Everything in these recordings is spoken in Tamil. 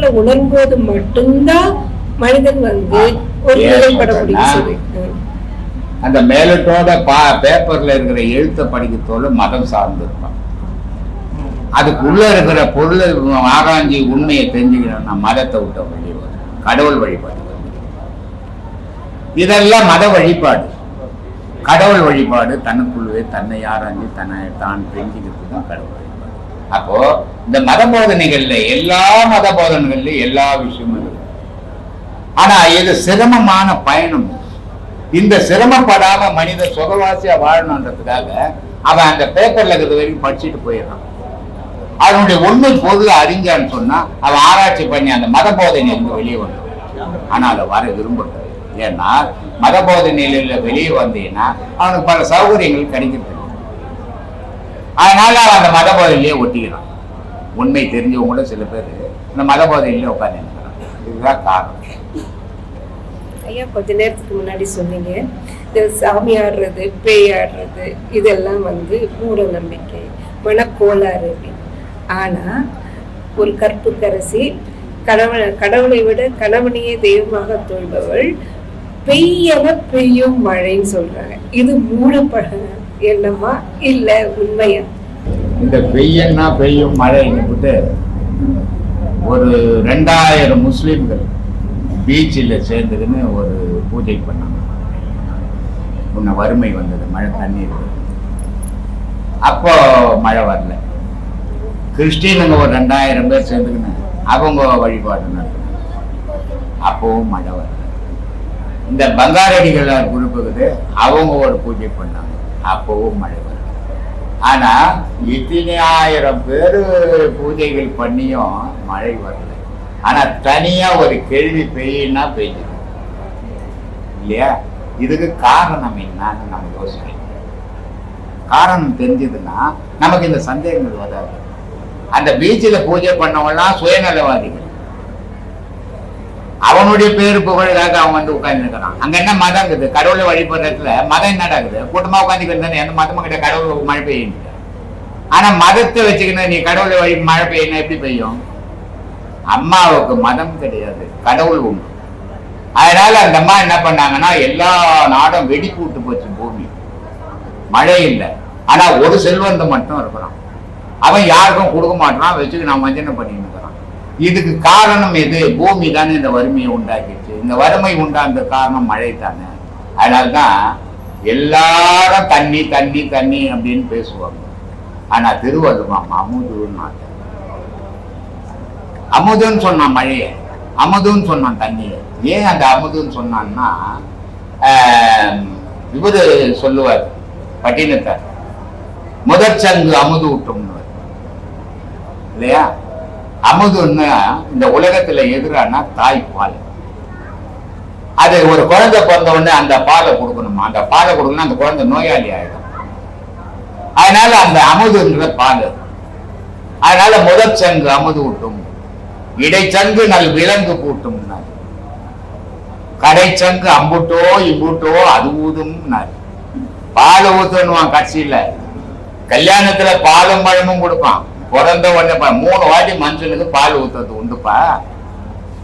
உணர்வுகளை உணரும்போது மட்டும்தான் மனிதன் ஒரு நிலைப்பட முடியும். அந்த மேலட்டோட பேப்பர்ல இருக்கிற எழுத்த படிக்கத்தோட மதம் சார்ந்து இருப்பான். அதுக்குள்ள இருக்கிற பொருளை ஆராய்ச்சி உண்மையை தெரிஞ்சுக்கணும்னா மதத்தை விட்ட வெளியே வரும். கடவுள் வழிபாடு இதெல்லாம் மத வழிபாடு. கடவுள் வழிபாடு தனக்குள்ளவே தன்னை ஆராய்ச்சி தான் தெரிஞ்சுக்கிறது தான் கடவுள் வழிபாடு. அப்போ இந்த மத போதனைகள்ல எல்லா மத போதனைகள்ல எல்லா விஷயமும் இருக்கு. ஆனா இது சிரமமான பயணம். இந்த சிரமப்படாம மனித சுகவாசியா வாழணுன்றதுக்காக அவன் அந்த பேப்பர்ல இருக்கிற வரைக்கும் படிச்சுட்டு போயிடறான். அதனுடைய உண்மை பொருளை அறிஞ்சான்னு சொன்னா அவன் ஆராய்ச்சி பண்ணி அந்த மத போதனையிலிருந்து வெளியே வந்துடும். ஆனா அதை வர விரும்புறது. ஏன்னா மத போதனையில வெளியே வந்தீங்கன்னா அவனுக்கு பல சௌகரியங்கள் கிடைக்கிறது. அதனால அவன் அந்த மத போதனையிலேயே ஒட்டிக்கிறான். உண்மை தெரிஞ்சவங்க கூட சில பேர் இந்த மத போதனையிலேயே உட்காந்து நிற்கிறான். இதுதான் காரணம். ஐயா, கொஞ்ச நேரத்துக்கு முன்னாடி சொன்னீங்க இந்த சாமி ஆடுறது, பேய் ஆடுறது இதெல்லாம் மூட நம்பிக்கை, மனக்கோளாறு அப்படின்னு. ஆனா ஒரு கற்புக்கரசி கடவுளை விட கணவனையே தெய்வமாக தொழுபவள் பெய்யவ பெய்யும் மழைன்னு சொல்றாங்க. இது மூடப்பட என்னமா இல்ல உண்மையா? இந்த பெய்யன்னா பெய்யும் மழைன்னு போட்டு ஒரு 2000 முஸ்லிம்கள் பீச்சில் சேர்ந்துக்குன்னு ஒரு பூஜை பண்ணாங்க. முன்ன வறுமை வந்தது, மழை தண்ணீர். அப்போ மழை வரல. கிறிஸ்டினுங்க ஒரு 2000 பேர் சேர்ந்துக்குன்னு அவங்க வழிபாடு நடத்தினாங்க. அப்பவும் மழை வரல. இந்த பங்காரடிகள் குரூப்புக்குது அவங்க ஒரு பூஜை பண்ணாங்க. அப்பவும் மழை வரல. ஆனா இத்தனை 1000 பேர் பூஜைகள் பண்ணியும் மழை வரல. ஆனா தனியா ஒரு கேள்வி பெய்யுன்னா பெய்யுது இல்லையா? இதுக்கு காரணம் என்னன்னு நம்ம யோசிக்கணும். காரணம் தெரிஞ்சதுன்னா நமக்கு இந்த சந்தேகங்கள் வராது. அந்த பீச்சில் பூஜை பண்ணவெல்லாம் சுயநலவாதிகள். அவனுடைய பேரு புகழுக்காக அவன் உட்கார்ந்து இருக்கிறான். அங்க என்ன மதம் இருக்குது? கடவுளை வழிபடுறதுல மதம் என்னடா இருக்குது? கூட்டமா உட்காந்துக்கிட்டு எந்த மதமும் கிட்ட கடவுள் மழை பெய்யும். ஆனா மதத்தை வச்சுக்கணும் நீ கடவுளை மழை பெய்யணும் எப்படி பெய்யும்? அம்மாவுக்கு மதம் கிடையாது, கடவுள் உண்டு. அதனால அந்த அம்மா என்ன பண்ணாங்கன்னா எல்லா நாடும் வெடி கூட்டு போச்சு. பூமி மழை இல்லை. ஆனா ஒரு செல்வந்தம் மட்டும் இருக்கிறான். அவன் யாருக்கும் கொடுக்க மாட்டான், வச்சுக்கு நான் வஞ்சனை பண்ணிட்டு இருக்கிறான். இதுக்கு காரணம் எது? பூமி தானே இந்த வறுமையை உண்டாக்கிடுச்சு. இந்த வறுமை உண்டாந்த காரணம் மழை தானே. அதனால்தான் எல்லாரும் தண்ணி தண்ணி தண்ணி அப்படின்னு பேசுவாங்க. ஆனா திருவள்ளுவம் அமுதுன்னு அமுதுன்னு சொன்னான் மழைய, அமுதுன்னு சொன்னான் தண்ணிய. ஏன் அந்த அமுதுன்னு சொன்னான்னா இவரு சொல்லுவார் பட்டினத்தார், முதற்சங்கு அமுது விட்டோம்னு இல்லையா? அமுதுன்னா இந்த உலகத்துல எதிரானா தாய்ப்பால். அது ஒரு குழந்தை பிறந்த உடனே அந்த பாலை கொடுக்கணுமா? அந்த பாலை கொடுக்கணும் அந்த குழந்தை நோயாளி ஆயிடும். அதனால அந்த அமுதுன்ற பால். அதனால முதற்சங்கு அமுது விட்டும், இடைச்சங்கு நல் விலங்கு கூட்டும், கடைச்சங்கு அம்புட்டோ இம்புட்டோ அது ஊதும். பால் ஊத்தணுவான். கட்சியில கல்யாணத்துல பாலும் பழமும் கொடுப்பான். பிறந்த உடனே 3 வாட்டி மனுஷனுக்கு பால் ஊத்துறது உண்டுப்பா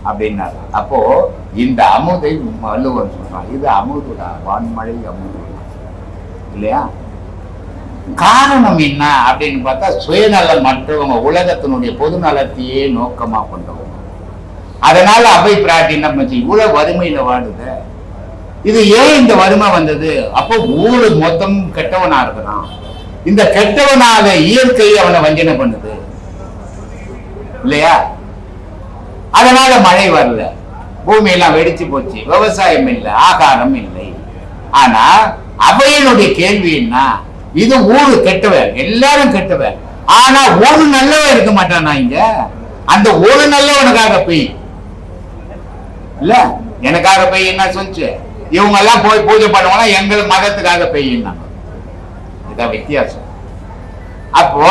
அப்படின்னாரு. அப்போ இந்த அமுதை வள்ளுவர் சொல்றான், இது அமுதுடா, வான்மழை அமுது இல்லையா? காரணம் என்ன அப்படின்னு பார்த்தா சுயநலம் மற்றவங்க, உலகத்தினுடைய பொது நலத்தையே நோக்கமா கொண்டவங்க. அதனால அவை பிராட்டி என்ன பண்ணுச்சு? இவ்வளவு வறுமையில வாடுது. இது ஏன் இந்த வறுமை வந்தது? அப்போ ஊரு மொத்தம் கெட்டவனா இருக்கிறான். இந்த கெட்டவனால இயற்கை அவனை வஞ்சனை பண்ணுது இல்லையா? அதனால மழை வரல, பூமி எல்லாம் வெடிச்சு போச்சு, விவசாயம் இல்லை, ஆகாரம் இல்லை. ஆனா அவையினுடைய கேள்வி என்ன? இது ஊரு கெட்டவன், எல்லாரும் கெட்டவன். ஆனா ஒரு நல்லவன் இருக்க மாட்டானா இங்க? அந்த ஒரு நல்லவனுக்காக பெய் இல்ல, எனக்காக பெய் என்ன சொல்லிச்சு? இவங்க எல்லாம் போய் பூஜை பண்ணுவாங்க, எங்கள் மதத்துக்காக பெய்யினாங்க. இதான் வித்தியாசம். அப்போ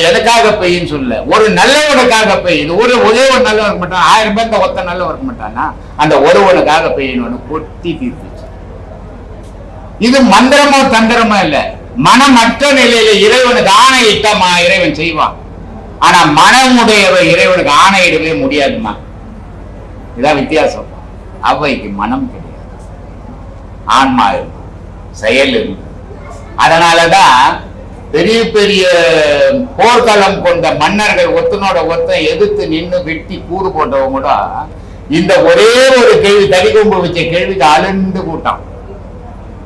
எதுக்காக பெய்ன்னு சொல்ல, ஒரு நல்லவனுக்காக பெய். இது ஒரே ஒரு நல்லவன் இருக்க மாட்டான், 1000 பேர் ஒத்த நல்லவன் இருக்க மாட்டானா? அந்த ஒருவனுக்காக பெய்யணும்னு கொட்டி தீர்த்துச்சு. இது மந்திரமோ தந்திரமோ இல்ல, மனமற்ற நிலையில இறைவனுக்கு ஆணையிட்டமா இறைவன் செய்வான். ஆனா மனமுடையவர் இறைவனுக்கு ஆணையிடவே முடியாதுமா. இதான் வித்தியாசம். அவ்வைக்கு மனம் கிடையாது, ஆன்மா இருக்கு, செயல் இருக்கு. அதனாலதான் பெரிய பெரிய போர்க்களம் கொண்ட மன்னர்கள் ஒத்தனோட ஒத்த எதிர்த்து நின்று வெட்டி கூறு போட்டவங்க கூட இந்த ஒரே ஒரு கேள்வி, தடிக்கொம்பு வச்ச கேள்விக்கு அழுந்து கூட்டம்.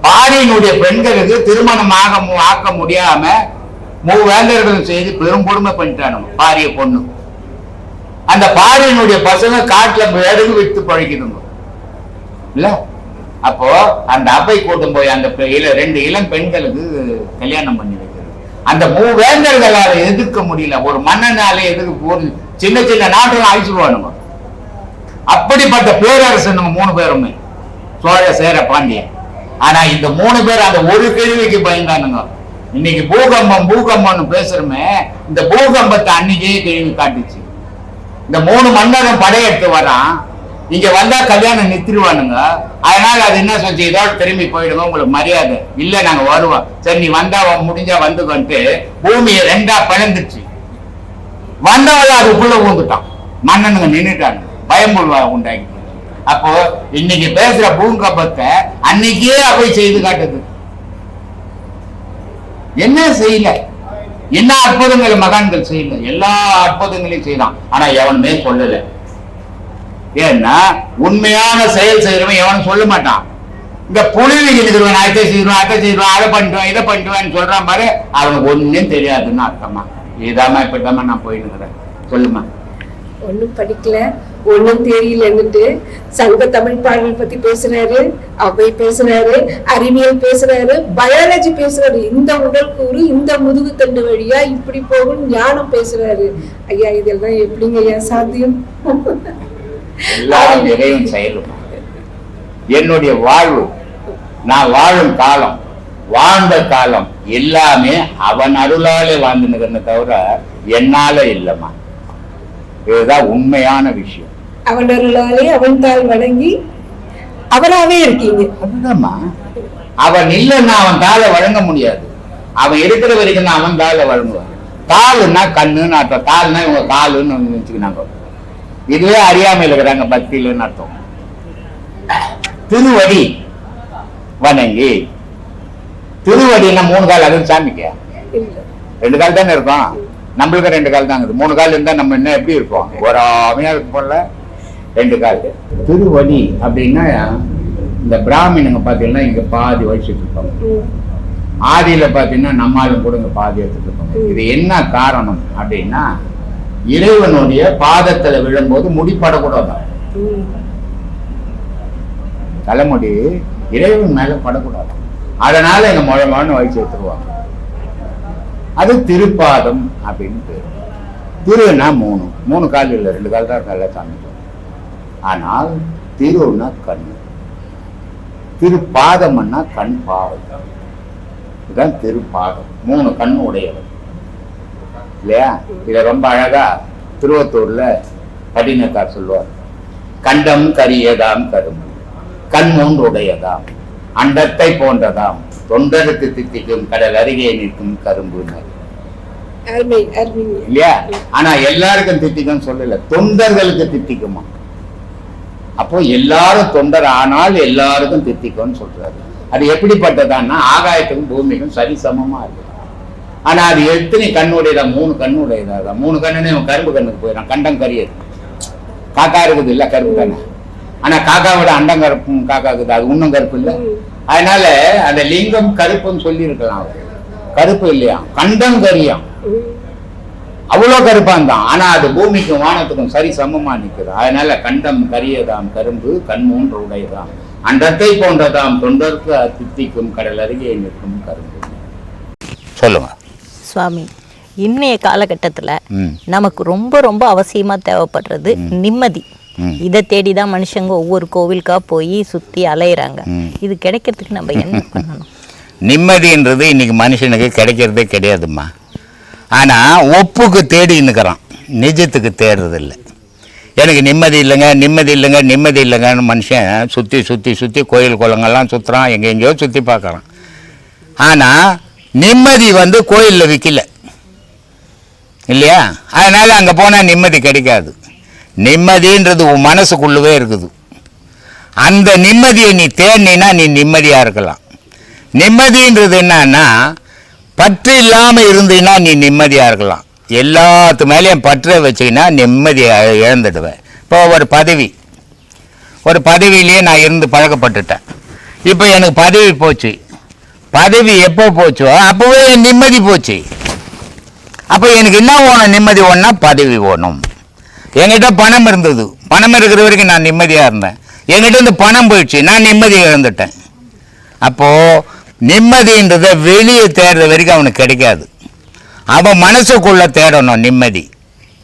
பாரியினுடைய பெண்களுக்கு திருமணம் ஆக்க முடியாம மூவேந்தர்களும் செய்து பெரும் கொடுமை பண்ணிட்டானுங்க பாரிய பொண்ணு. அந்த பாரியினுடைய பசங்க காட்டுல வேடுகு விட்டு பழகிடுங்க இல்ல. அப்போ அந்த அவை கூட்டும் போய் அந்த 2 இளம் பெண்களுக்கு கல்யாணம் பண்ணி வைக்கிறது. அந்த மூவேந்தர்களால எதிர்க்க முடியல, ஒரு மன்னனால எதிர்க்க சின்ன சின்ன நாட்டுல அழிச்சுடுவானுங்க. அப்படிப்பட்ட பேரரசனுங்க 3 பேருமே, சோழ சேர பாண்டியன். ஆனா இந்த 3 பேர் அந்த ஒரு கேள்விக்கு பயந்தானுங்க. இன்னைக்கு பூகம்பம்னு பேசுறமே, இந்த பூகம்பத்தை அன்னைக்கே கேள்வி காட்டுச்சு. இந்த 3 மன்னரும் படையெடுத்து வரான், இங்க வந்தா கல்யாணம் நிறுத்திடுவானுங்க. அதனால அது என்ன சொல்லிச்சு, இதோட திரும்பி போயிடுங்க, உங்களுக்கு மரியாதை இல்ல, நாங்க வருவோம். சரி நீ வந்தா முடிஞ்சா வந்துக்கிட்டு பூமியை 2ஆ பிளந்துச்சு. வந்தவள அதுக்குள்ள ஊந்துட்டான், மன்னனுங்க நின்றுட்டானுங்க, பயம்புள்வா உண்டாக்கி. அப்போ இன்னைக்கு பேசுற பூகம்பத்தை அன்னைக்கே அவை செய்து காட்டுது. என்ன செய்யல, என்ன அற்புதங்களை மகான்கள் செய்யல, எல்லா அற்புதங்களையும் செய்யலாம். ஆனா எவனுமே சொல்லல. ஏன்னா உண்மையான செயல் செய்யறவன் எவனும் சொல்ல மாட்டான். இந்த புலிவி இருக்கிறவன் அதை செய்வான் அதை பண்ணிடுவான் இதை பண்ணிடுவான்னு சொல்றான் பாரு, அவனுக்கு ஒண்ணும் தெரியாதுன்னு அர்த்தமா. இதாமா இப்படிதாம்மா நான் போயிட்டு இருக்கிறேன். சொல்லுமா. ஒன்னும் படிக்கல, ஒன்னும் தெரியலன்னுட்டு சங்க தமிழ் பாடல் பத்தி பேசுறாரு, அவை பேசுறாரு, அறிவியல் பேசுறாரு, பயாலஜி பேசுறாரு, இந்த உடல் கூறு இந்த முதுகு தண்டு வழியா இப்படி போகும் ஞானம் பேசுறாரு. ஐயா இதெல்லாம் எப்படிங்க ஐயா சாத்தியம்? எல்லாம் இறைவன் செயலும். என்னுடைய வாழ்வு, நான் வாழும் காலம், வாழ்ந்த காலம் எல்லாமே அவன் அருளாலே வாழ்ந்துன்னு தவிர என்னால இல்லம்மா. இதுதான் உண்மையான விஷயம். அவன் அருளாலே அவன் தாள் வணங்கி அவனாவே இருக்கீங்க. அதுதான்மா. அவன் இல்லைன்னா அவன் தாளை வழங்க முடியாது. அவன் இருக்கிற வரைக்கும் தான் அவன் தாளை வழங்குவான். காலுன்னா கண்ணுன்னு அர்த்தம், கால்னா இவங்க காலுன்னு வச்சுக்கினாங்க. இதுவே அறியாமையில் இருக்கிறாங்க, பக்தியிலன்னு அர்த்தம். திருவடி வணங்கி, திருவடினா 3 கால், அது சாமிக்க 2 கால் தானே இருக்கும். நம்மளுக்கு 2 கால் தான் இருக்குது. 3 கால் இருந்தா நம்ம என்ன எப்படி இருப்போம், ஒரு அமையா இருக்கும் போல. 2 கால் திருவடி அப்படின்னா, இந்த பிராமணங்க பாத்தீங்கன்னா இங்க பாதி வச்சுட்டு இருப்பாங்க, ஆதியில பாத்தீங்கன்னா நம்மளும் கூட இங்க பாதி எடுத்துட்டு இருப்பாங்க. இது என்ன காரணம் அப்படின்னா, இறைவனுடைய பாதத்துல விழும்போது முடிப்படக்கூடாது, தலைமுடி இறைவன் மேல படக்கூடாது. அதனால எங்க முழமான வயசு எடுத்துருவாங்க. அது திருப்பாதம் அப்படின்னு பேரு. திருன்னா 3 கால் இல்லை, 2 கால் தான் நல்லா சாமிக்கும். ஆனால் திருன்னா கண்ணு, திருப்பாதம்னா கண் பாவம். இதுதான் திருப்பாதம். 3 கண் உடையவர் இல்லையா? இத ரொம்ப அழகா திருவத்தூர்ல கடினத்தார் சொல்லுவார். கண்டம் கரியதாம் கரும்பு, கண் 3 உடையதாம், அண்டத்தை போன்றதாம், தொண்டருக்கு தித்திக்கும் கடல் அருகே நிற்கும் கரும்பு இல்லையா? ஆனா எல்லாருக்கும் தித்திக்கும் சொல்லல, தொண்டர்களுக்கு தித்திக்குமா. அப்போ எல்லாரும் தொண்டர் ஆனால் எல்லாருக்கும் தித்திக்கும்னு சொல்றாரு. அது எப்படிப்பட்டதான்னா, ஆகாயத்துக்கும் பூமிக்கும் சரிசமமா இருக்கு. ஆனா அது எத்தனை கண்ணுடையதான்? 3 கண்ணுடையதான். 3 கண்ணுன்னு கரும்பு கண்ணுக்கு போயிடான். கண்டம் கரியது. காக்கா இருக்குது இல்ல, கருப்பு கண்ணு. ஆனா காக்காவோட அண்டம் கருப்பும் காக்கா இருக்குது, அது இன்னும் கருப்பு இல்லை. அதனால அந்த லிங்கம் கருப்புன்னு சொல்லி இருக்கலாம், கருப்பு இல்லையா, கண்டம் கரியாம், அவ்வளவு கருப்பான் தான். ஆனா அது பூமிக்கும் வானத்துக்கும் சரி சமமா நிற்குது. அதனால கண்டம் கரியதாம் கரும்பு, கண் 3 உடையதாம், அண்டத்தை போன்றதாம், தொண்டருக்கு தித்திக்கும் கடல் அருகே நிற்கும் கரும்பு. சொல்லுங்க சுவாமி. இன்னைய காலகட்டத்துல நமக்கு ரொம்ப ரொம்ப அவசியமா தேவைப்படுறது நிம்மதி. இதை தேடிதான் மனுஷங்க ஒவ்வொரு கோவிலுக்கா போய் சுத்தி அலையிறாங்க. இது கிடைக்கிறதுக்கு நம்ம என்ன பண்ணணும்? நிம்மதின்றது இன்னைக்கு மனுஷனுக்கு கிடைக்கிறதே கிடையாதும்மா. ஆனா ஒப்புக்கு தேடி நிற்கிறான், நிஜத்துக்கு தேடுறது இல்லை. எனக்கு நிம்மதி இல்லைங்க, நிம்மதி இல்லைங்க, நிம்மதி இல்லைங்கன்னு மனுஷன் சுற்றி சுற்றி சுற்றி கோயில் குளங்கள்லாம் சுற்றுறான், எங்கெங்கேயோ சுற்றி பார்க்குறான். ஆனால் நிம்மதி கோயிலில் விற்கல. இல்லையா? அதனால அங்கே போனால் நிம்மதி கிடைக்காது. நிம்மதின்றது உன் மனசுக்குள்ளவே இருக்குது. அந்த நிம்மதியை நீ தேடினா நீ நிம்மதியாக இருக்கலாம். நிம்மதின்றது என்னன்னா, பற்று இல்லாமல் இருந்தீங்கன்னா நீ நிம்மதியாக இருக்கலாம். எல்லாத்து மேலேயும் பற்றை வச்சிங்கன்னா நிம்மதியை இழந்துடுவேன். இப்போ ஒரு பதவியிலேயே நான் இருந்து பழக்கப்பட்டுட்டேன். இப்போ எனக்கு பதவி போச்சு. பதவி எப்போ போச்சோ அப்போவே என் நிம்மதி போச்சு. அப்போ எனக்கு என்ன வேணும்? நிம்மதி வேணும்னா பதவி வேணும். என்கிட்ட பணம் இருந்தது, பணம் இருக்கிற வரைக்கும் நான் நிம்மதியாக இருந்தேன். என்கிட்ட இந்த பணம் போயிடுச்சு, நான் நிம்மதியை இழந்துட்டேன். அப்போது நிம்மதின்றதை வெளியே தேடுற வரைக்கும் அவனுக்கு கிடைக்காது. அவன் மனசுக்குள்ளே தேடணும் நிம்மதி.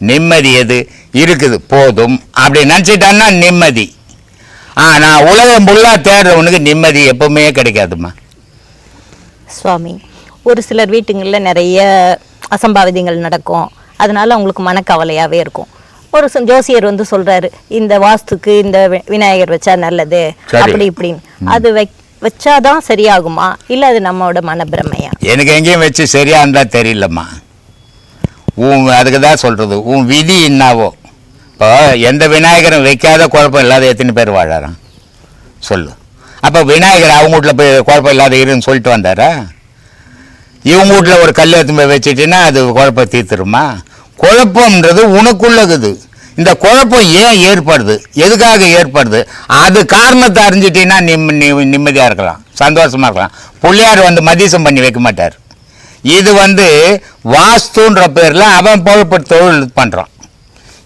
நிம்மதி எது இருக்குது போதும் அப்படி நினச்சிட்டான்னா நிம்மதி. ஆனால் உலகம் ஃபுல்லாக தேடுறவனுக்கு நிம்மதி எப்பவுமே கிடைக்காதுமா. சுவாமி, ஒரு சிலர் வீட்டுங்களில் நிறைய அசம்பாவிதங்கள் நடக்கும், அதனால அவங்களுக்கு மனக்கவலையாகவே இருக்கும். ஒரு ஜோசியர் வந்து சொல்றாரு, இந்த வாஸ்துக்கு இந்த விநாயகர் வச்சா நல்லது அப்படி இப்படின்னு. அது வச்சாதான் சரியாகுமா, இல்லை அது நம்மளோட மனப்பிரமையா? எனக்கு எங்கேயும் வச்சு சரியா இருந்தா தெரியலம்மா. அதுக்கு தான் சொல்றது, உன் விதி என்னவோ. இப்போ எந்த விநாயகரும் வைக்காத குழப்பம் இல்லாத எத்தனை பேர் வாழறான் சொல்லு. அப்போ விநாயகர் அவங்க வீட்டில் போய் குழப்பம் இல்லாத இருன்னு சொல்லிட்டு வந்தாரா? இவங்க வீட்டில் ஒரு கல் எடுத்து போய் வச்சுட்டீங்கன்னா அது குழப்பம் தீர்த்துருமா? குழப்பம்ன்றது உனக்குள்ளகுது. இந்த குழப்பம் ஏன் ஏற்படுது, எதுக்காக ஏற்படுது, அது காரணத்தை அறிஞ்சிட்டீங்கன்னா நிம்மதியாக இருக்கலாம், சந்தோஷமாக இருக்கலாம். பிள்ளையார் வந்து மதியம் பண்ணி வைக்க மாட்டார். இது வாஸ்துன்ற பேரில் அவன் பொழப்பு தொழில் பண்ணுறான்.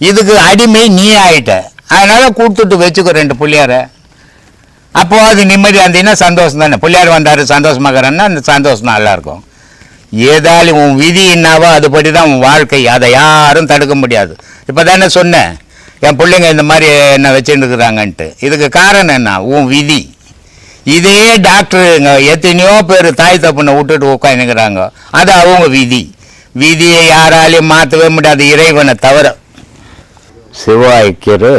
இதுக்கு அடிமை நீ ஆகிட்ட. அதனால் கொடுத்துட்டு வச்சுக்கோ 2 பிள்ளையாரை. அப்போது அது நிம்மதியாக இருந்தீங்கன்னா சந்தோஷம் தானே. பிள்ளையார் வந்தார் சந்தோஷமாகறான்னா அந்த சந்தோஷம் நல்லாயிருக்கும். ஏதாலும் உன் விதி என்னவோ அதுபடி தான் உன் வாழ்க்கை. அதை யாரும் தடுக்க முடியாது. இப்போ தானே சொன்னேன், என் பிள்ளைங்க இந்த மாதிரி என்ன வச்சுட்டு இருக்கிறாங்கன்ட்டு. இதுக்கு காரணம் என்ன? உன் விதி. இதே டாக்டருங்க எத்தனையோ பேர் தாய் தப்புனை விட்டுட்டு உட்காந்துக்கிறாங்க. அது அவங்க விதி. விதியை யாராலையும் மாற்றவே முடியாது, இறைவனை தவிர. சிவாய்க்கர்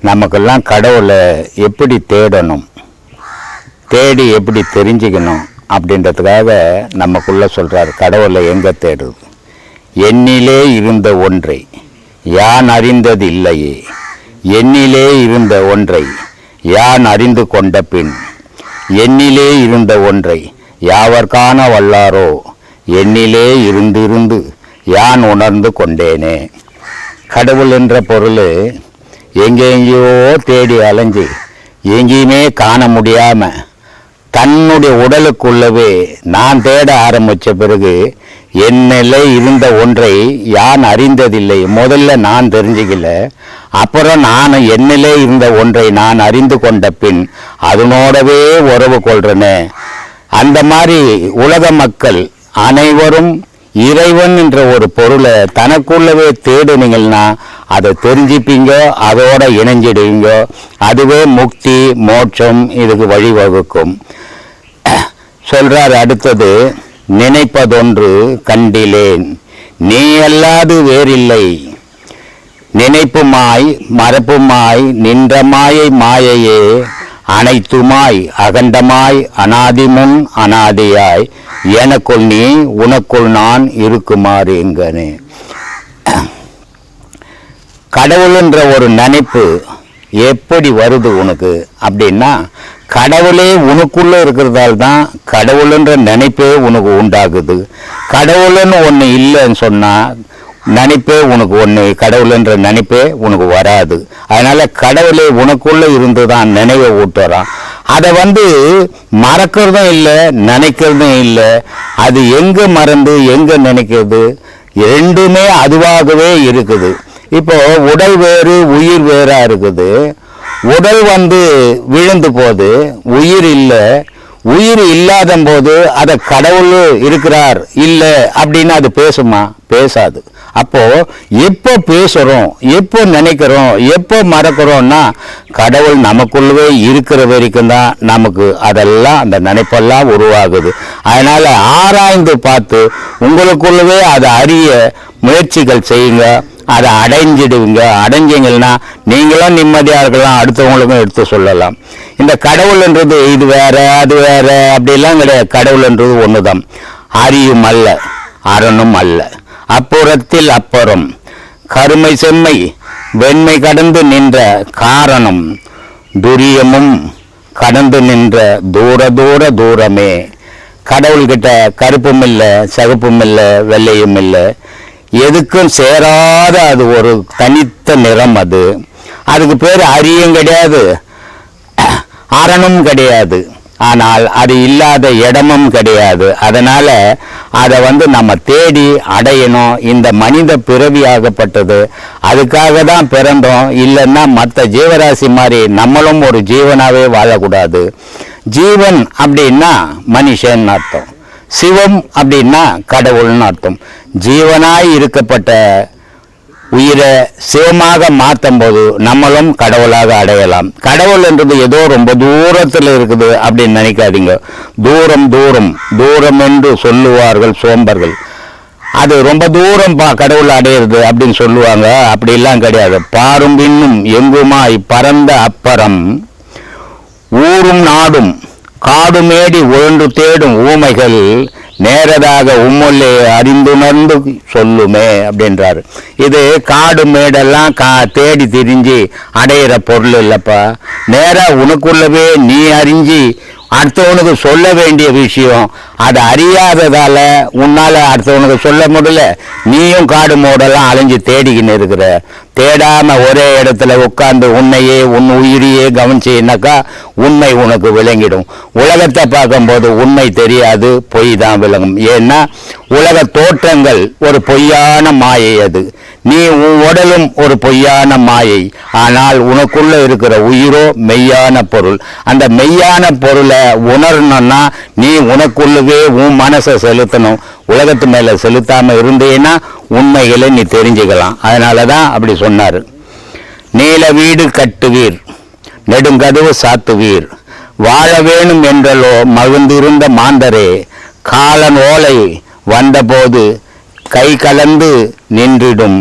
நமக்கெல்லாம் கடவுளை எப்படி தேடணும், தேடி எப்படி தெரிஞ்சுக்கணும் அப்படின்றதுக்காக நமக்குள்ள சொல்கிறார். கடவுளை எங்கே தேடுறது? என்னிலே இருந்த ஒன்றை யான் அறிந்தது இல்லையே, என்னிலே இருந்த ஒன்றை யான் அறிந்து கொண்ட பின், என்னிலே இருந்த ஒன்றை யாவர்கான வல்லாரோ, என்னிலே இருந்து யான் உணர்ந்து கொண்டேனே. கடவுள் என்ற பொருள் எங்கெங்கேயோ தேடி அலைஞ்சு எங்கேயுமே காண முடியாமல் தன்னுடைய உடலுக்குள்ளவே நான் தேட ஆரம்பித்த பிறகு என்னிலே இருந்த ஒன்றை யான் அறிந்ததில்லை. முதல்ல நான் தெரிஞ்சுக்கல, அப்புறம் நான் என்னிலே இருந்த ஒன்றை நான் அறிந்து கொண்ட பின் அதனோடவே உறவு கொள்றேனே. அந்த மாதிரி உலக மக்கள் அனைவரும் இறைவன் என்ற ஒரு பொருளை தனக்குள்ளவே தேடுனீங்கன்னா அதை தெரிஞ்சுப்பீங்க, அதோட இணைஞ்சிடுவீங்க. அதுவே முக்தி மோட்சம் இதுக்கு வழிவகுக்கும் சொல்றார். அடுத்தது, நினைப்பதொன்று கண்டிலேன் நீ அல்லாது வேறில்லை, நினைப்புமாய் மறப்புமாய் நின்ற மாயை மாயையே, அனைத்துமாய் அகண்டமாய் அனாதிமுன் அனாதியாய், எனக்குள் நீ உனக்குள் நான் இருக்குமாறு எங்கனே. கடவுள்ன்ற ஒரு நினைப்பு எப்படி வருது உனக்கு அப்படின்னா, கடவுளே உனக்குள்ள இருக்கிறதால தான் கடவுள்ன்ற நினைப்பே உனக்கு உண்டாகுது. கடவுள்னு ஒன்று இல்லைன்னு சொன்னால் நினைப்பே உனக்கு ஒன்று, கடவுள்ன்ற நினைப்பே உனக்கு வராது. அதனால கடவுளே உனக்குள்ள இருந்து தான் நினைவை ஊட்டுறான். அதை மறக்கிறதும் இல்லை, நினைக்கிறதும் இல்லை. அது எங்கே மறந்து எங்கே நினைக்கிறது, ரெண்டுமே அதுவாகவே இருக்குது. இப்போ உடல் வேறு உயிர் வேறா இருக்குது. உடல் விழுந்து போது உயிர் இல்லை. உயிர் இல்லாத போது அதை கடவுள் இருக்கிறார் இல்லை அப்படின்னு அது பேசுமா? பேசாது. அப்போ எப்போ பேசுறோம், எப்போ நினைக்கிறோம், எப்போ மறக்கிறோம்னா கடவுள் நமக்குள்ளவே இருக்கிற வரைக்கும் தான் நமக்கு அதெல்லாம் அந்த நினைப்பெல்லாம் உருவாகுது. அதனால ஆராய்ந்து பார்த்து உங்களுக்குள்ளவே அதை அறிய முயற்சிகள் செய்யுங்க. அதை அடைஞ்சிடுவீங்க. அடைஞ்சிங்கன்னா நீங்களும் நிம்மதியாக இருக்கலாம், அடுத்தவங்களுக்கும் எடுத்து சொல்லலாம். இந்த கடவுள்ன்றது இது வேற அது வேற அப்படிலாம் கிடையாது. கடவுள்ன்றது ஒன்று தான். அறியும் அல்ல, அரணும் அல்ல. அப்புறத்தில் அப்புறம் கருமை செம்மை வெண்மை கடந்து நின்ற காரணம் துரியமும் கடந்து நின்ற தூர தூர தூரமே. கடவுள்கிட்ட கருப்பும் இல்லை, சிகப்பும் இல்லை, வெள்ளையும் இல்லை, எதுக்கும் சேராத அது ஒரு தனித்த நிறம். அதுக்கு பேர் அரியும் கிடையாது, அரணம் கிடையாது, ஆனால் அது இல்லாத இடமும் கிடையாது. அதனால அதை நம்ம தேடி அடையணும். இந்த மனித பிறவியாகப்பட்டது அதுக்காக தான் பிறந்தோம். இல்லைன்னா மற்ற ஜீவராசி மாதிரி நம்மளும் ஒரு ஜீவனாவே வாழக்கூடாது. ஜீவன் அப்படின்னா மனுஷன் அர்த்தம், சிவம் அப்படின்னா கடவுள்னு அர்த்தம். ஜீவனாய் இருக்கப்பட்ட உயிரை சிவமாக மாற்றும் போது நம்மளும் கடவுளாக அடையலாம். கடவுள் என்றது ஏதோ ரொம்ப தூரத்தில் இருக்குது அப்படின்னு நினைக்காதீங்க. தூரம் தூரம் தூரம் என்று சொல்லுவார்கள் சோம்பர்கள். அது ரொம்ப தூரம் கடவுள் அடையிறது அப்படின்னு சொல்லுவாங்க. அப்படிலாம் கிடையாது. பாரும் பின்னும் எங்குமாய் பரந்த அப்பறம் ஊரும் நாடும் காடு மேடி உழன்று தேடும் ஊமைகள் நேரதாக உம்முள்ளே அறிந்துணர்ந்து சொல்லுமே அப்படின்றாரு. இது காடு மேடெல்லாம் தேடி திரிஞ்சு அடையிற பொருள் இல்லப்பா. நேரா உனக்குள்ளவே நீ அறிஞ்சு அடுத்தவனுக்கு சொல்ல வேண்டிய விஷயம். அதை அறியாததால உன்னால அடுத்தவனுக்கு சொல்ல முடியல. நீயும் காடு மோடெல்லாம் அலைஞ்சு தேடிக்கின்னு இருக்கிற. தேடாம ஒரே இடத்துல உட்கார்ந்து உன்னையே உன் உயிரியே கவனிச்சீன்னாக்கா உண்மை உனக்கு விளங்கிடும். உலகத்தை பார்க்கும்போது உண்மை தெரியாது, பொய் தான் விளங்கும். ஏன்னா உலக தோற்றங்கள் ஒரு பொய்யான மாயை. அது நீ உன் உடலும் ஒரு பொய்யான மாயை. ஆனால் உனக்குள்ள இருக்கிற உயிரோ மெய்யான பொருள். அந்த மெய்யான பொருளை உணரணும்னா நீ உனக்குள்ளவே உன் மனசை செலுத்தணும். உலகத்து மேல செலுத்தாம இருந்தேன்னா உண்மைகளை நீ தெரிஞ்சுக்கலாம். அதனாலதான் அப்படி சொன்னாரு. நீல வீடு கட்டுவீர், நெடுங்கதவு சாத்துவீர், வாழ வேணும் என்றலோ மகிழ்ந்திருந்த மாந்தரே, காலன் ஓலை வந்தபோது கை கலந்து நின்றிடும்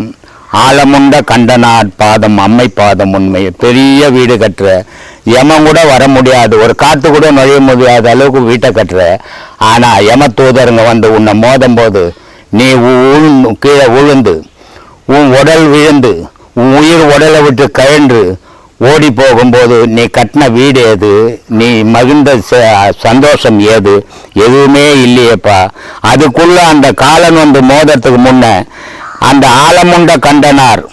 ஆலமுண்ட கண்டனாட் பாதம் அம்மை பாதம் உண்மை. பெரிய வீடு கட்டுற, யமன் கூட வர முடியாது, ஒரு காத்து கூட நுழைய முடியாத அளவுக்கு வீட்டை கட்டுற. ஆனா யம தூதருங்க உன்னை மோதும் போது நீ கீழே விழுந்து உன் உடல் விழுந்து உன் உயிர் உடலை விட்டு கழன்று ஓடி போகும்போது நீ கட்டின வீடு ஏது, நீ மகிழ்ந்த சந்தோஷம் ஏது? எதுவுமே இல்லையேப்பா. அதுக்குள்ள அந்த காலன் மோதத்துக்கு முன்ன அந்த ஆலமுண்ட கண்டனார்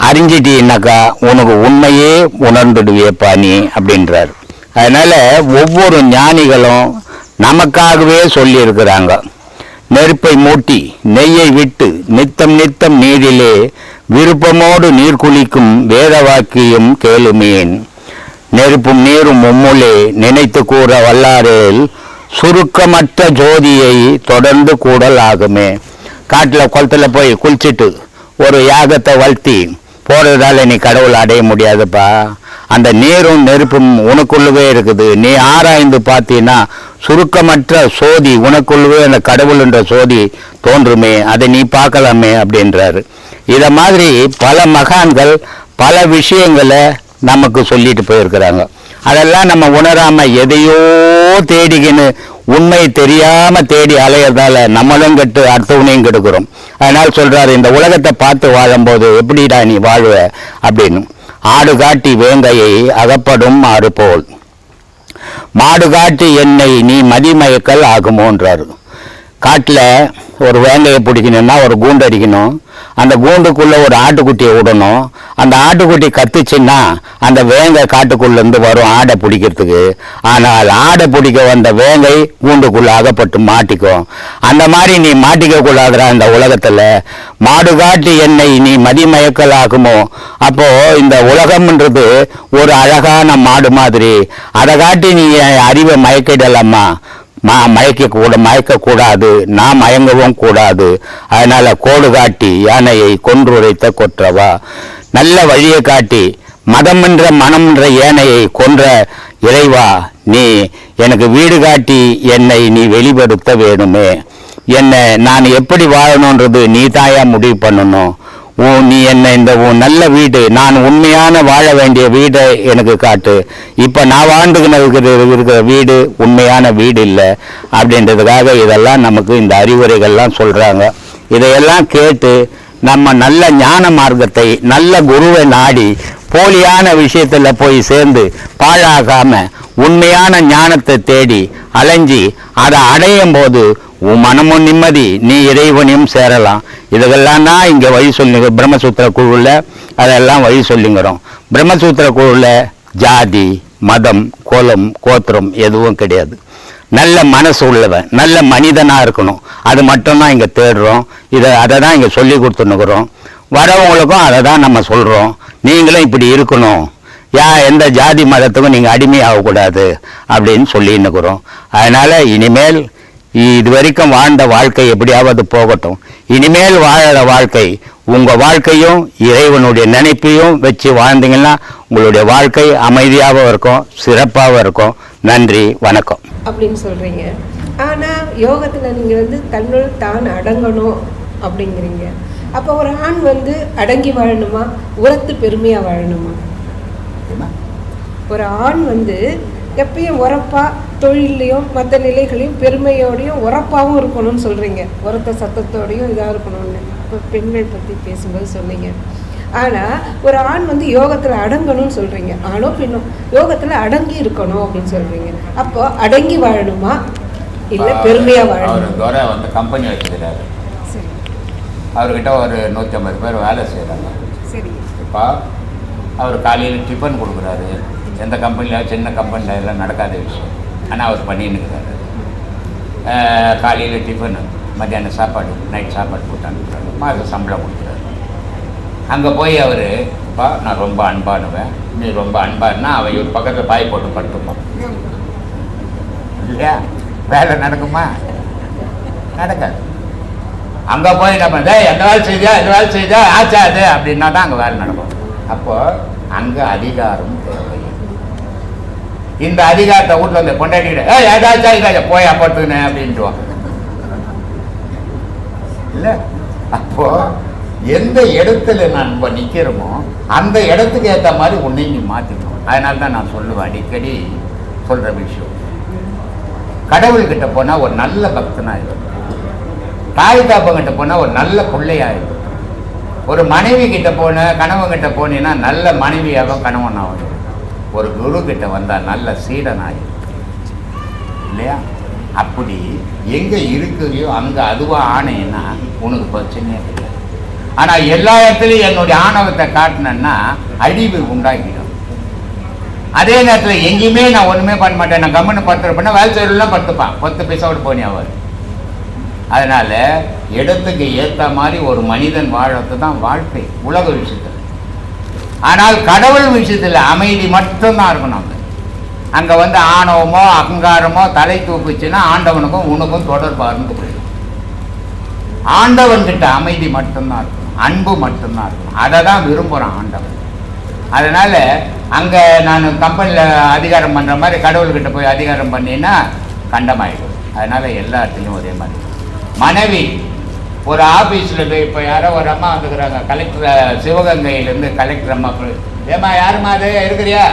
அறிஞ்சிட்டீன்னாக்கா உனக்கு உண்மையே உணர்ந்துடுவியப்பா நீ அப்படின்றார். அதனால ஒவ்வொரு ஞானிகளும் நமக்காகவே சொல்லி இருக்கிறாங்க. நெருப்பை மூட்டி நெய்யை விட்டு நித்தம் நித்தம் நீரிலே விருப்பமோடு நீர் குளிக்கும் வேத வாக்கியம் கேளுமேன். நெருப்பும் நீரும் உம்முளே நினைத்து கூற வல்லாரேல் சுருக்கமற்ற ஜோதியை தொடர்ந்து கூடல் ஆகுமே. காட்டில் குளத்தில் போய் குளிச்சுட்டு ஒரு யாகத்தை வளர்த்தி போறதால நீ கடவுளை அடைய முடியாதுப்பா. அந்த நீரும் நெருப்பும் உனக்குள்ளவே இருக்குது. நீ ஆராய்ந்து பார்த்தீங்கன்னா சுருக்கமற்ற சோதி உனக்குள்ளவே அந்த கடவுள் என்ற சோதி தோன்றுமே, அதை நீ பார்க்கலாமே அப்படின்றாரு. இத மாதிரி பல மகான்கள் பல விஷயங்களை நமக்கு சொல்லிட்டு போயிருக்கிறாங்க. அதெல்லாம் நம்ம உணராம எதையோ தேடிக்கின்னு உண்மை தெரியாம தேடி அலையறதால நம்மளும் கெட்டு அடுத்தவனையும் கெடுக்கிறோம். அதனால சொல்றாரு, இந்த உலகத்தை பார்த்து வாழும்போது எப்படிடா நீ வாழுவ அப்படின்னு. ஆடு காட்டி வேங்கையை அகப்படும் ஆறு போல் மாடு காட்டி என்னை நீ மதிமயக்கல் ஆகுமோன்றாரு. காட்டில் ஒரு வேங்கையை பிடிக்கணும்னா ஒரு கூண்டு அடிக்கணும். அந்த கூண்டுக்குள்ள ஒரு ஆட்டுக்குட்டியை விடணும். அந்த ஆட்டுக்குட்டி கத்துச்சுன்னா அந்த வேங்கை காட்டுக்குள்ளேருந்து வரும் ஆடை பிடிக்கிறதுக்கு. ஆனால் ஆடை பிடிக்க வந்த வேங்கை கூண்டுக்குள்ள அகப்பட்டு மாட்டிக்கும். அந்த மாதிரி நீ மாட்டிக்க கூடாதுடா இந்த உலகத்துல. மாடு காட்டி என்னை நீ மதிமயக்கல் ஆகுமோ. அப்போ இந்த உலகம்ன்றது ஒரு அழகான மாடு மாதிரி. அதை காட்டி நீ அறிவை மயக்கிடலாமா? மயக்கக்கூடாது, நான் மயங்கவும் கூடாது. அதனால கோடு காட்டி யானையை கொன்றுரைத்த கொற்றவா, நல்ல வழியை காட்டி மதம் என்ற மனம் என்ற ஏனையை கொன்ற இறைவா, நீ எனக்கு வீடு காட்டி என்னை நீ வெளிப்படுத்த வேணுமே. என்னை நான் எப்படி வாழணுன்றது நீ தாயா முடிவு பண்ணணும். நீ என்ன இந்த நல்ல வீடு, நான் உண்மையான வாழ வேண்டிய வீடை எனக்கு காட்டு. இப்ப நான் வாழ்ந்துக்கின இருக்கிற வீடு உண்மையான வீடு இல்லை அப்படின்றதுக்காக இதெல்லாம் நமக்கு இந்த அறிவுரைகள்லாம் சொல்றாங்க. இதையெல்லாம் கேட்டு நம்ம நல்ல ஞான மார்க்கத்தை நல்ல குருவை நாடி போலியான விஷயத்துல போய் சேர்ந்து பாழாகாம உண்மையான ஞானத்தை தேடி அலைஞ்சி அதை அடையும் போது உன் மனமும் நிம்மதி, நீ இறைவனையும் சேரலாம். இதெல்லாம் தான் இங்கே வழி சொல்லுங்க. பிரம்மசூத்திர குழுவில் அதெல்லாம் வழி சொல்லிங்கிறோம். பிரம்மசூத்திர குழுவில் ஜாதி மதம் குலம் கோத்திரம் எதுவும் கிடையாது. நல்ல மனசு உள்ளவன் நல்ல மனிதனாக இருக்கணும், அது மட்டும்தான் இங்கே தேடுறோம். அதை தான் இங்கே சொல்லி கொடுத்துன்னுக்குறோம். வரவங்களுக்கும் அதை தான் நம்ம சொல்கிறோம். நீங்களும் இப்படி இருக்கணும், எந்த ஜாதி மதத்துக்கும் நீங்கள் அடிமையாகக்கூடாது அப்படின்னு சொல்லின்னுக்குறோம். அதனால் இனிமேல் இது வரைக்கும் வாழ்ந்த வாழ்க்கை எப்படியாவது போகட்டும். இனிமேல் வாழற வாழ்க்கை உங்கள் வாழ்க்கையும் இறைவனுடைய நினைப்பையும் வச்சு வாழ்ந்தீங்கன்னா உங்களுடைய வாழ்க்கை அமைதியாகவும் இருக்கும், சிறப்பாகவும் இருக்கும். நன்றி, வணக்கம் அப்படின்னு சொல்றீங்க. ஆனா யோகத்துல நீங்க வந்து தன்னுள் தான் அடங்கணும் அப்படிங்கிறீங்க. அப்போ ஒரு ஆண் வந்து அடங்கி வாழணுமா, உரத்து பெருமையா வாழணுமா? ஒரு ஆண் வந்து எப்பயும் உரப்பா தொழிலையும் மற்ற நிலைகளையும் பெருமையோடையும் உரப்பாகவும் இருக்கணும்னு சொல்றீங்க, உரத்த சத்தத்தோடையும் இதாக இருக்கணும்னு இப்போ பெண்கள் பற்றி பேசும்போது சொன்னீங்க. ஆனால் ஒரு ஆண் வந்து யோகத்தில் அடங்கணும்னு சொல்றீங்க, ஆணோ பெண்ணோ யோகத்தில் அடங்கி இருக்கணும் அப்படின்னு சொல்றீங்க. அப்போ அடங்கி வாழணுமா இல்லை பெருமையா வாழணும்? துரை வந்து கம்பெனி வச்சுக்கிறாரு. சரி. அவர்கிட்ட ஒரு 150 பேர் வேலை செய்கிறாங்க. சரி. இப்போ அவர் காலையில் டிஃபன் கொடுக்குறாரு. எந்த கம்பெனியில் சின்ன கம்பெனியில் எல்லாம் நடக்காத விஷயம், ஆனால் அவர் பண்ணின்னுக்கிறாரு. காலையில் டிஃபனு, மத்தியானம் சாப்பாடு, நைட் சாப்பாடு போட்டு அனுப்புகிறாரு. மாதம் சம்பளம் கொடுக்குறாரு. அங்கே போய் அவர் இப்போ நான் ரொம்ப அன்பானுவேன், நீ ரொம்ப அன்பானா அவன் இவர் பக்கத்தில் பாய் போட்டு படுத்துப்பான் இல்லையா? வேலை நடக்குமா? நடக்காது. அங்கே போய் நம்ம எந்த வேலை செய்தா எந்த வேலை செய்தா ஆச்சா அது அப்படின்னா தான் அங்கே வேலை நடக்கும். அப்போது அங்கே அதிகாரம் தேவை. இந்த அதிகாரத்தை வீட்டில் வந்து கொண்டாடிட்டு ஏதாச்சும் போய் அப்பத்துக்குன்னு அப்படின்ட்டுவாங்க இல்லை? அப்போ எந்த இடத்துல நம்ம நிற்கிறோமோ அந்த இடத்துக்கு ஏற்ற மாதிரி உன்னை நீ மாற்றிக்கணும். அதனால தான் நான் சொல்லுவேன், அடிக்கடி சொல்கிற விஷயம், கடவுள்கிட்ட போனால் ஒரு நல்ல பக்தனாயிடும், தாய் தாப்பங்கிட்ட போனால் ஒரு நல்ல பிள்ளையாயிடும், ஒரு மனைவி கிட்ட போன கணவன்கிட்ட போனீங்கன்னா நல்ல மனைவியாகவும் கணவனாகும், ஒரு குரு கிட்ட வந்தால் நல்ல சீடனாயிடும் இல்லையா? அப்படி எங்கே இருக்கிறியோ அங்கே அதுவாக ஆணைன்னா உனக்கு பிரச்சனையே கிடையாது. ஆனால் எல்லா இடத்துலையும் என்னுடைய ஆணவத்தை காட்டினேன்னா அழிவு உண்டாக்கிடும். அதே நேரத்தில் எங்கேயுமே நான் ஒன்றுமே பண்ண மாட்டேன், நான் கம்முன்னு படுத்துறப்பேன்னா வேலை செய்யலாம் படுத்துப்பான், 10 பைசாவோடு போனேன் அவர். அதனால் இடத்துக்கு ஏற்ற மாதிரி ஒரு மனிதன் வாழறது தான் வாழ்க்கை உலக விஷயத்தில். ஆனால் கடவுள் விஷயத்தில் அமைதி மட்டும்தான் இருக்கணும். அங்கே வந்து ஆணவமோ அகங்காரமோ தலை தூக்குச்சுன்னா ஆண்டவனுக்கும் உனக்கும் தொடர்பார்ந்து போயிடும். ஆண்டவன்கிட்ட அமைதி மட்டும்தான் இருக்கணும், அன்பு மட்டும்தான் இருக்கணும். அதை தான் விரும்புகிறான் ஆண்டவன். அதனால் அங்கே நான் கம்பெனியில் அதிகாரம் பண்ணுற மாதிரி கடவுள்கிட்ட போய் அதிகாரம் பண்ணினா கண்டமாயிடும். அதனால் எல்லா இடத்துலையும் ஒரே மாதிரி. மனைவி ஒரு ஆஃபீஸில் போய் இப்போ யாரோ ஒரு அம்மா வந்துக்கிறாங்க, கலெக்டர் சிவகங்கையிலேருந்து கலெக்டர் அம்மா, ஏம்மா யாருமா அது இருக்கிறியா?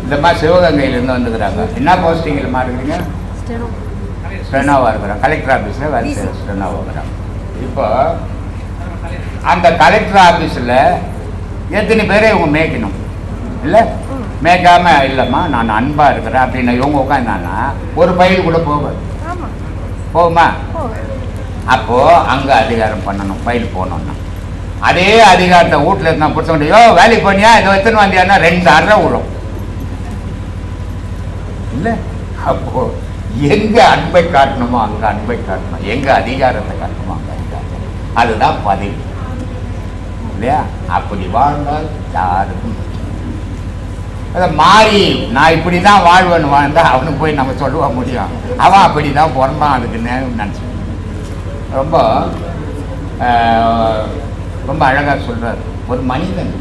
இந்தம்மா சிவகங்கையிலேருந்து வந்துக்கிறாங்க. என்ன போஸ்டிங்கில்மா இருக்கிறீங்க? ஸ்டெனோவாக இருக்கிறாங்க, கலெக்டர் ஆஃபீஸில் வேலை செய்கிற ஸ்டெனோவாக இருக்கிறாங்க. இப்போ அந்த கலெக்டர் ஆஃபீஸில் எத்தனை பேரை இவங்க மேய்க்கணும் இல்லை? மேய்க்காமல் இல்லைம்மா நான் அன்பாக இருக்கிறேன் அப்படின்னு இவங்க உட்காந்தாங்கன்னா ஒரு பயில் கூட போகுமா? அப்போது அங்கே அதிகாரம் பண்ணணும், பயில் போகணுன்னா. அதே அதிகாரத்தை வீட்டில் இருந்தால் பிடிச்ச யோ வேலைக்கு போனியா இதை எத்தனை வந்தியான்னா 2 அரை விழும் இல்லை? அப்போது எங்கே அன்பை காட்டணுமோ அங்கே அன்பை காட்டணும், எங்கே அதிகாரத்தை காட்டணுமோ அங்கே அதிகாரம். அதுதான் பதவி இல்லையா? அப்படி வாழ்ந்தால் யாருக்கும் அதை மாறி நான் இப்படி தான் வாழ்வேன்னு வாழ்ந்தால் அவனுக்கு போய் நம்ம சொல்லுவ முடியும், அவன் அப்படி தான் பிறந்தான் அதுக்குன்னு நினச்சி. ரொம்ப ரொம்ப அழகாக சொல்கிறார், ஒரு மனிதன்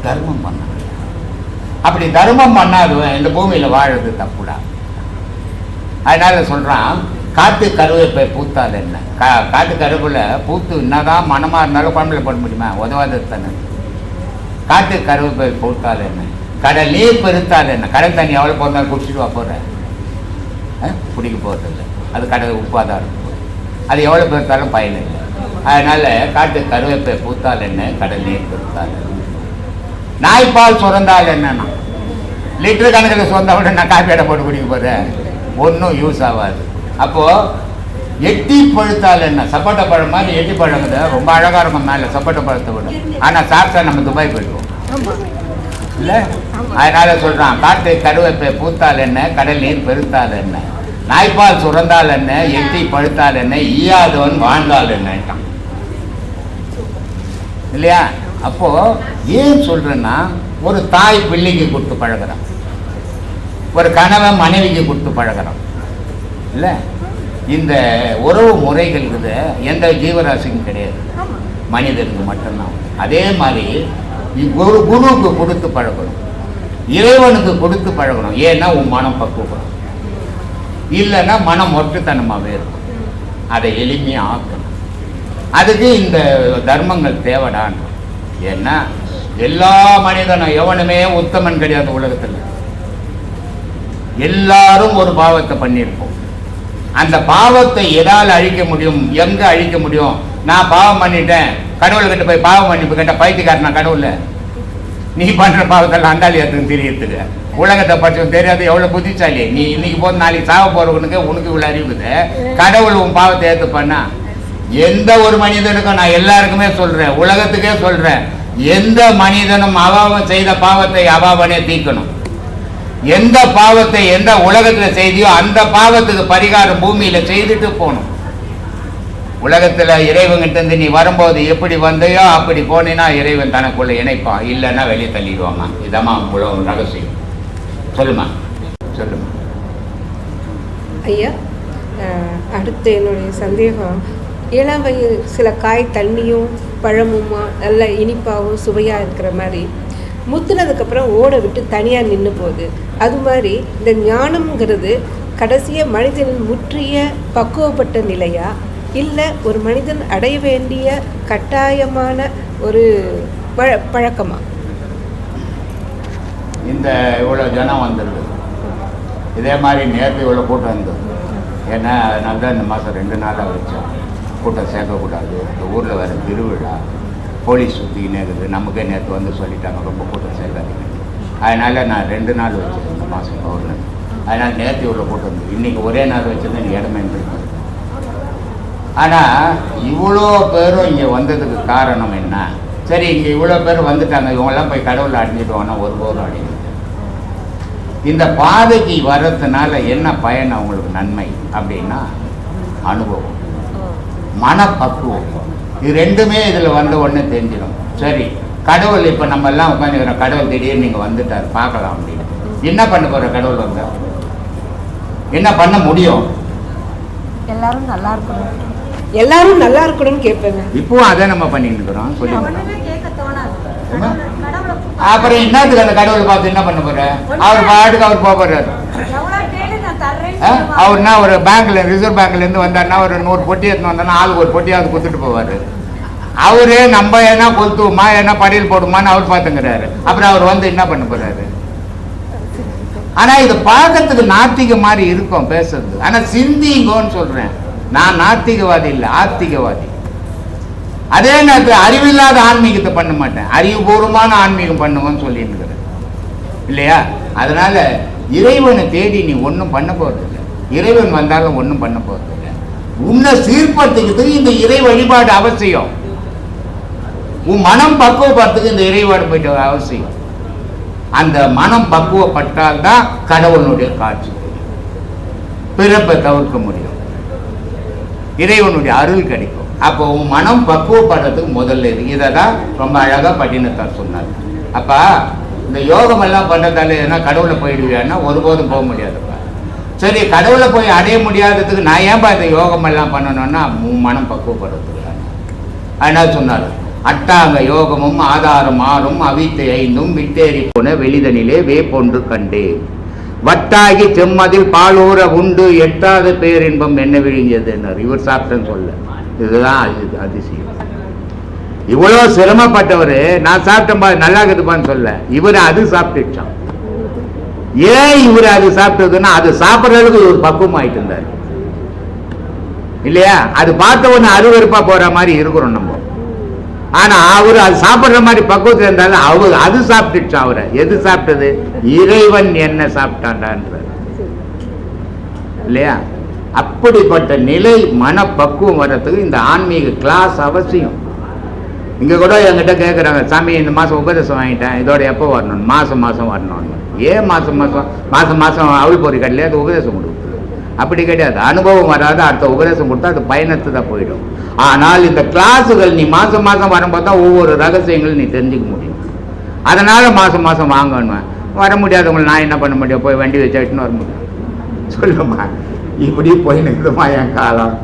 தர்மம் பண்ண, அப்படி தர்மம் பண்ணாது இந்த பூமியில் வாழறது தப்புடா. அதனால சொல்கிறான், காற்று கருவேப்பை பூத்தால் என்ன, காற்று கருவேப்பில் பூத்து என்னதான் மனமாக இருந்தாலும் குழம்புல போட முடியுமா? உதவாது தானே. காற்று கருவேப்பை பூத்தால் என்ன, கடல் நீர் பெருத்தால் என்ன, கடல் தண்ணி எவ்வளோ போஇருந்தாலும் குடிச்சிட்டு வா போகிற, குடிக்க போகிறதில்லை, அது கடல் உப்பாக தான் இருக்கும். அது எவ்வளோ பெருத்தாலும் பயன் இல்லை. அதனால காட்டு கருவேப்பை பூத்தால் என்ன, கடல் நீர் பெருத்தால் என்ன, நாய்ப்பால் சுரந்தால் என்னன்னா லிட்டர் கணக்கில் சொந்த விட நான் காப்பி போட்டு குடிக்க போகிறேன், ஒன்றும் யூஸ் ஆகாது. அப்போது எட்டி பழுத்தால் என்ன, சப்போட்டா பழம் மாதிரி எட்டி பழங்குது, ரொம்ப அழகாக இருக்கும் மேலே சப்போட்டா பழத்தை விட. ஆனால் சாப்பிட்டா நம்ம துபாய் போயிடுவோம் இல்லை. அதனால சொல்கிறான், காட்டு கருவேப்பை பூத்தால் என்ன, கடல் நீர் பெருத்தால் என்ன, நாய்ப்பால் சுரந்தால் என்ன, எட்டி பழுத்தால் என்ன, ஈயாதவன் வாழ்ந்தால் என்னட்டான் இல்லையா. அப்போ ஏன் சொல்றேன்னா, ஒரு தாய் பிள்ளைக்கு கொடுத்து பழகிறான், ஒரு கணவன் மனைவிக்கு கொடுத்து பழகிறான் இல்லை. இந்த உறவு முறைகள் இருக்குது எந்த ஜீவராசிக்கும் கிடையாது, மனிதனுக்கு மட்டும்தான். அதே மாதிரி ஒரு குருவுக்கு கொடுத்து பழகணும், இறைவனுக்கு கொடுத்து பழகணும். ஏன்னா உன் மனம் பக்குவப்படும், இல்லைன்னா மனம் ஒட்டுத்தனமாகவே இருக்கும். அதை எளிமையாக ஆக்கணும். அதுக்கு இந்த தர்மங்கள் தேவைடான். ஏன்னா எல்லா மனிதனும் எவனுமே உத்தமன் கிடையாது உலகத்தில். எல்லாரும் ஒரு பாவத்தை பண்ணியிருப்போம். அந்த பாவத்தை எதால் அழிக்க முடியும், எங்க அழிக்க முடியும்? நான் பாவம் பண்ணிட்டேன், கடவுள்கிட்ட போய் பாவம் பண்ணி கேட்ட பைத்தியக்காரனா கடவுள்? நீ பண்ற பாவத்தெல்லாம் அண்டாளி எடுத்துன்னு தெரியறதுக்கு, உலகத்தை பற்றி தெரியாது. எவ்வளவு புத்திசாலி நீ! இன்னைக்கு போது நாளைக்கு சாவ போறவனுக்கு உனக்கு இவ்வளவு அறிவுது. கடவுள் உன் பாவத்தை ஏற்று பண்ணா? எந்த ஒரு மனிதனுக்கும், நான் எல்லாருக்குமே சொல்றேன், உலகத்துக்கே சொல்றேன், எந்த மனிதனும் அவாவன் செய்த பாவத்தை அவாவனே தீக்கணும். எந்த பாவத்தை எந்த உலகத்துல செய்தியோ அந்த பாவத்துக்கு பரிகாரம் பூமியில செய்துட்டு போகணும். உலகத்துல இறைவன்கிட்ட இருந்து நீ வரும்போது எப்படி வந்தையோ அப்படி போனீன்னா இறைவன் தனக்குள்ள இணைப்பான், இல்லைன்னா வெளியே தள்ளிடுவாங்க. இதமா உலகம் ரகசியம். சொல்லுமா சொல்லுமா ஐயா. அடுத்து என்னுடைய சந்தேகம், இளம் வயது சில காய் தண்ணியும் பழமுமா நல்ல இனிப்பாகவும் சுவையாக இருக்கிற மாதிரி முத்துனதுக்கப்புறம் ஓட விட்டு தனியாக நின்று போகுது. அது மாதிரி இந்த ஞானம்ங்கிறது கடைசியாக மனிதனின் முற்றிய பக்குவப்பட்ட நிலையா, இல்லை ஒரு மனிதன் அடைய வேண்டிய கட்டாயமான ஒரு பழக்கமா? இந்த இவ்வளோ ஜனம் வந்துடுது, இதே மாதிரி நேற்று இவ்வளோ கூட்டம் வந்தது. ஏன்னா அதனால தான் இந்த மாதம் 2 நாளாக வச்சோம். கூட்டம் சேர்க்கக்கூடாது, இந்த ஊரில் வேறு திருவிழா, போலீஸ் சுற்றிக்கினே இருக்குது. நமக்கே நேற்று வந்து சொல்லிட்டாங்க ரொம்ப கூட்டம் சேர்க்காதீங்க. அதனால் நான் 2 நாள் வச்சுருக்கேன் இந்த மாதம் பௌர்ணமி. அதனால் நேற்று இவ்வளோ கூட்டம் வந்து, இன்றைக்கி ஒரே நாள் வச்சுருந்தேன், எனக்கு இடமே இருந்திருக்கு. ஆனால் இவ்வளோ பேரும் இங்கே வந்ததுக்கு காரணம் என்ன? சரி, இங்கே இவ்வளோ பேர் வந்துட்டாங்க, இவங்கெல்லாம் போய் கடவுளை அடைஞ்சிடுவாங்கன்னா ஒரு போதும் அடைஞ்சிட்டு. இந்த பாதைக்கு வர்றதுனால என்ன பயன் அவங்களுக்கு நன்மை அப்படின்னா, அனுபவம், மனப்பக்குவம். இது ரெண்டுமே இதில் வந்த உடனே தெரிஞ்சிடும். சரி, கடவுள் இப்போ நம்ம எல்லாம் உட்காந்துக்கிறோம், கடவுள் திடீர்னு நீங்கள் வந்துட்டார் பார்க்கலாம் அப்படின்னு என்ன பண்ண போகிற? கடவுள் வந்த என்ன பண்ண முடியும்? எல்லாரும் நல்லா இருக்கணும், எல்லாரும் நல்லா இருக்கணும்னு கேட்பேங்க. இப்போவும் அதை நம்ம பண்ணிட்டு இருக்கிறோம். சொல்லி அப்புறம் என்னத்துக்கு அந்த கடவுளை பார்த்து என்ன பண்ண போற? அவர் பாட்டுக்கு அவர் போறாரு. அவர்னா ஒரு பேங்க்ல, ரிசர்வ் பேங்க்ல இருந்து வந்தாருன்னா ஒரு 100 பொட்டி எடுத்து வந்தாருன்னா ஆளுக்கு ஒரு பொட்டியாவது கொடுத்துட்டு போவாரு. அவரு நம்ம என்ன கொளுத்துவோமா என்ன படியில் போடுமான்னு அவர் பார்த்துங்கிறாரு. அப்புறம் அவர் வந்து என்ன பண்ண போறாரு? ஆனா இது பார்க்கறதுக்கு நாத்திக மாதிரி இருக்கும் பேசுறது. ஆனா சிந்திங்கோன்னு சொல்றேன். நான் நாத்திகவாதி இல்லை, ஆத்திகவாதி. அதே நேரத்தில் அறிவில்லாத ஆன்மீகத்தை பண்ண மாட்டேன், அறிவுபூர்வமான ஆன்மீகம் பண்ணுவோன்னு சொல்லிட்டு இருக்கிறேன் இல்லையா? அதனால இறைவனை தேடி நீ ஒன்றும் பண்ண போறதில்லை, இறைவன் வந்தாலும் ஒன்றும் பண்ண போறதில்லை. உன்னை சீர்படுத்திக்கிறதுக்கு இந்த இறை வழிபாடு அவசியம். உன் மனம் பக்குவப்படுறதுக்கு இந்த இறைவழிபாடு போயிட்டு அவசியம். அந்த மனம் பக்குவப்பட்டால் தான் கடவுளுடைய காட்சி, பிறப்பை தவிர்க்க முடியும், இறைவனுடைய அருள் கிடைக்கும். அப்போ உன் மனம் பக்குவப்படுறதுக்கு முதல்ல இதை தான் ரொம்ப அழகா பட்டினத்தார் சொன்னார். அப்பா இந்த யோகம் எல்லாம் பண்றதால ஏன்னா கடவுளை போயிடுவியான்னா ஒருபோதும் போக முடியாதுப்பா. சரி, கடவுளை போய் அடைய முடியாததுக்கு நான் ஏன்பா இந்த யோகம் எல்லாம் பண்ணணும்னா உன் மனம் பக்குவப்படுறதுக்கு. அதனால சொன்னார், அட்டாங்க யோகமும் ஆதாரம் ஆறும் அவித்தை 5 விட்டேறி போன வெளிதனிலே வேப்பொன்று கண்டேன், வட்டாகி செம்மதில் பாலூர உண்டு எட்டாத பேரின்பம் என்ன விழுங்கியது என்ன இவர் சாப்பிட்டேன்னு சொல்ல. இதுதான் அதிசயம். இவ்வளோ சிரமப்பட்டவர் நான் சாப்பிட்டேன்பா நல்லா இருக்குதுப்பான்னு சொல்ல, இவர் அது சாப்பிட்டுச்சான். ஏன் இவர் அது சாப்பிட்டதுன்னா அது சாப்பிட்றதுக்கு ஒரு பக்குவம் ஆயிட்டு இருந்தார். இல்லையா? அது பார்த்த உடனே அருவருப்பா போற மாதிரி இருக்கிறோம் நம்ம. ஆனா அவரு அது சாப்பிடுற மாதிரி பக்குவத்தில் இருந்தாலும் அவரு அது சாப்பிட்டுச்சு. அவரை எது சாப்பிட்டது? இறைவன் என்ன சாப்பிட்டான்டான்ற, இல்லையா? அப்படிப்பட்ட நிலை மனப்பக்குவம் வர்றதுக்கு இந்த ஆன்மீக கிளாஸ் அவசியம். இங்க கூட என்கிட்ட கேட்குறாங்க, சாமி இந்த மாசம் உபதேசம் வாங்கிட்டேன், இதோட எப்போ வரணும்? மாசம் மாசம் வரணும். ஏன் மாசம் மாசம் அவள் பொறி கட்டலையே அது உபதேசம் கொடுக்கும்? அப்படி கிடையாது. அனுபவம் வராது, அடுத்த உபதேசம் கொடுத்தா அது பயணத்து தான் போயிடும். ஆனால் இந்த கிளாஸுகள் நீ மாசம் மாசம் வரும்போது தான் ஒவ்வொரு ரகசியங்களும் நீ தெரிஞ்சுக்க முடியும். அதனால மாசம் மாசம் வாங்கணும். வர முடியாதவங்களை நான் என்ன பண்ண முடியும்? போய் வண்டி வச்சு வர முடியும்? சொல்லுமா, இப்படி போய் நிற்குமா என் காலம்?